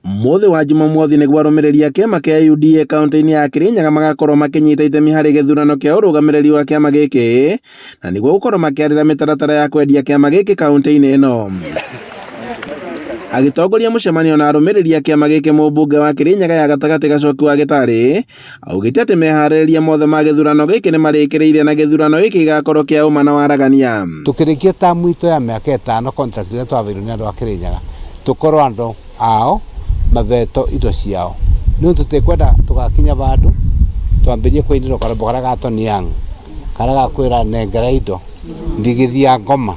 Muthi wa Jumamothi niguo arumiriri a kiama kia UDA kaunti-ini ya Kirinyaga magakorwo makinyita itemi hari githurano kia urugamiriri wa kiama giki na niguo gukorwo makiarira mitaratara ya kwendia kiama giki kaunti-ini ino. Agitongoria mucemanio na arumiriri a kiama giki mubunge wa Kirinyaga ya gatagati Gacoki wa Gitari augite ati meharĩrĩria mothe ma githurano giki ni marĩkĩrĩire na githurano giki gigakorwo kia uma na waragania. Tukirikia tamu itu ya miaka 5 contract ile twavirwo ni andu a Kirinyaga tukorwo andu ao maveto indo ciao no tutikwenda tugakinya bandu twambirie kwinira karabo kara gatoni yang kara gakwira nengera indo ndigithia ngoma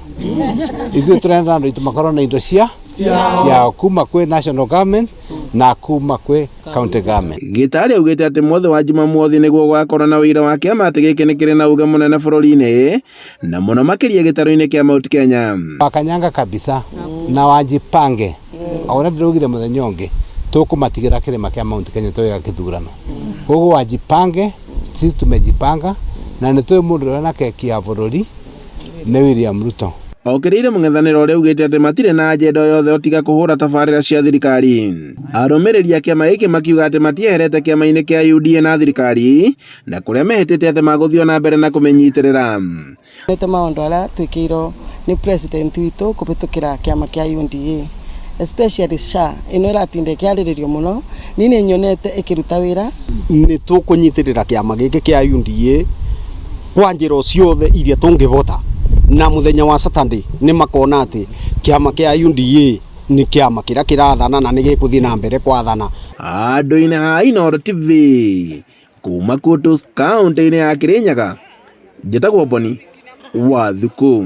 ithu turenda andu itumakorwo na indo ciao kuma kwe national government na kuma kwe county government. Gitari augite ati muthi wa Jumamothi niguo gwakorwo na wira wa kiama ati giki ni kiri na uga munene bururi-ini na muno makiria gitaro-ini kia Mount Kenya. Wakanyanga kabisa na wajipange aura ndirugire muthenya ungi tukumatigira kirima kia Mount Kenya toya kithurano koguo wajipange sisi tumejipanga na nitoe mundu na keki ya bururi ni William Ruto. Okiriire mung'ethaniro uri ugite ati matire na agenda yothe otiga kuhura tabarira cia thirikari. Arumiriri a kiama giki makiuga ati matieherete kiama-ini kia UDA na thirikari na kuria mehitite ati maguthio na mbere na kumenyitirira. Nete maundu aria twikirwo ni president witu kubitukira kiama kia UDA especially SHA ino iratinde kiariririo muno nini nyonete ikiruta wira ni tukunyitirira kiama giki kia UDA kwa njira ciothe iria tungivota na muthenya wa Saturday ni makona ati kiama kia UDA ni kiama kira kirathana na ni gikuthii na mbere kwathana. Andu-ini ha Inooro TV kuma Kutus kaunti-ini ya Kirinyaga njitagwo Boni Wathuku.